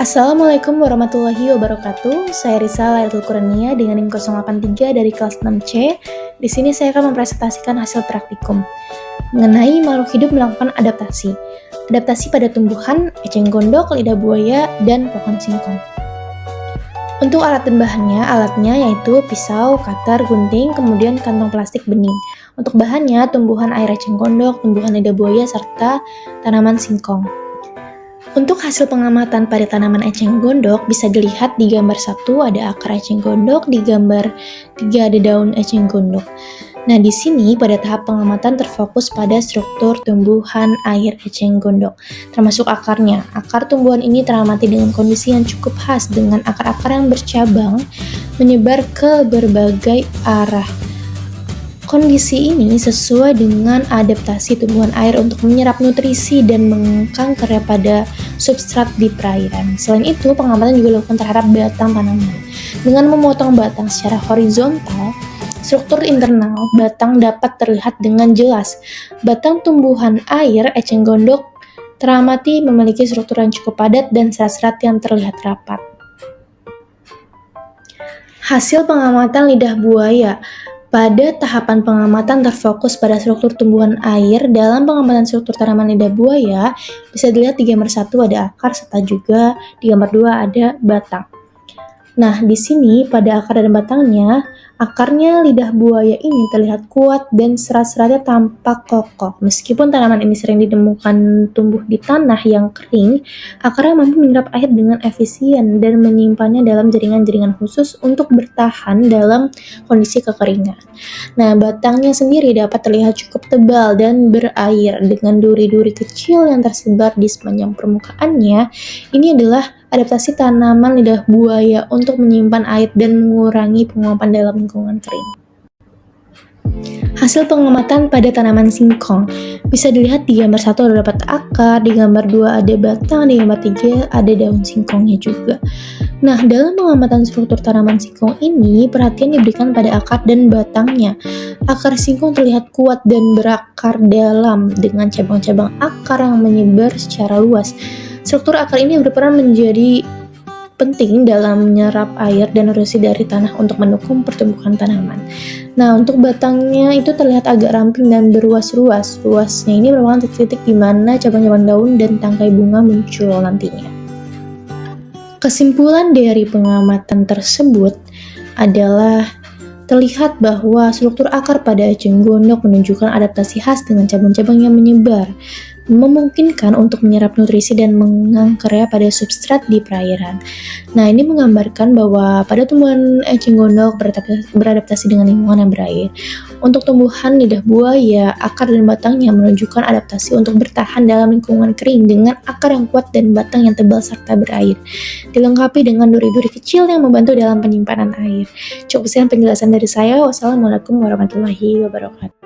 Assalamualaikum warahmatullahi wabarakatuh. Saya Risa Lailatul Qurania dengan NIM 083 dari kelas 6C. Di sini saya akan mempresentasikan hasil praktikum mengenai makhluk hidup melakukan adaptasi. Adaptasi pada tumbuhan, eceng gondok, lidah buaya, dan pohon singkong. Untuk alat dan bahannya, alatnya yaitu pisau, cutter, gunting, kemudian kantong plastik bening. Untuk bahannya, tumbuhan air eceng gondok, tumbuhan lidah buaya, serta tanaman singkong. Untuk hasil pengamatan pada tanaman eceng gondok bisa dilihat di gambar 1 ada akar eceng gondok, di gambar 3 ada daun eceng gondok. Nah, di sini pada tahap pengamatan terfokus pada struktur tumbuhan air eceng gondok, termasuk akarnya. Akar tumbuhan ini teramati dengan kondisi yang cukup khas dengan akar-akar yang bercabang menyebar ke berbagai arah. Kondisi ini sesuai dengan adaptasi tumbuhan air untuk menyerap nutrisi dan mengekang karya pada substrat di perairan. Selain itu, pengamatan juga dilakukan terhadap batang tanaman. Dengan memotong batang secara horizontal, struktur internal batang dapat terlihat dengan jelas. Batang tumbuhan air eceng gondok teramati memiliki struktur yang cukup padat dan serat-serat yang terlihat rapat. Hasil pengamatan lidah buaya. Pada tahapan pengamatan terfokus pada struktur tumbuhan air. Dalam pengamatan struktur tanaman lidah buaya, bisa dilihat di gambar 1 ada akar, serta juga di gambar 2 ada batang. Nah, di sini pada akar dan batangnya, akarnya lidah buaya ini terlihat kuat dan serat-seratnya tampak kokoh. Meskipun tanaman ini sering ditemukan tumbuh di tanah yang kering, akarnya mampu menyerap air dengan efisien dan menyimpannya dalam jaringan-jaringan khusus untuk bertahan dalam kondisi kekeringan. Nah, batangnya sendiri dapat terlihat cukup tebal dan berair dengan duri-duri kecil yang tersebar di sepanjang permukaannya. Ini adalah adaptasi tanaman lidah buaya untuk menyimpan air dan mengurangi penguapan dalam lingkungan kering. Hasil pengamatan pada tanaman singkong bisa dilihat di gambar 1 ada dapat akar, di gambar 2 ada batang, di gambar 3 ada daun singkongnya juga. Nah, dalam pengamatan struktur tanaman singkong ini, perhatian diberikan pada akar dan batangnya. Akar singkong terlihat kuat dan berakar dalam dengan cabang-cabang akar yang menyebar secara luas. Struktur akar ini berperan menjadi penting dalam menyerap air dan nutrisi dari tanah untuk mendukung pertumbuhan tanaman. Nah, untuk batangnya itu terlihat agak ramping dan beruas-ruas. Ruasnya ini merupakan titik-titik di mana cabang-cabang daun dan tangkai bunga muncul nantinya. Kesimpulan dari pengamatan tersebut adalah terlihat bahwa struktur akar pada eceng gondok menunjukkan adaptasi khas dengan cabang-cabang yang menyebar, memungkinkan untuk menyerap nutrisi dan mengangkarnya pada substrat di perairan. Nah, ini menggambarkan bahwa pada tumbuhan eceng gondok beradaptasi dengan lingkungan yang berair. Untuk tumbuhan lidah buaya, akar dan batangnya menunjukkan adaptasi untuk bertahan dalam lingkungan kering dengan akar yang kuat dan batang yang tebal serta berair, dilengkapi dengan duri-duri kecil yang membantu dalam penyimpanan air. Cukup sekian penjelasan dari saya. Wassalamualaikum warahmatullahi wabarakatuh.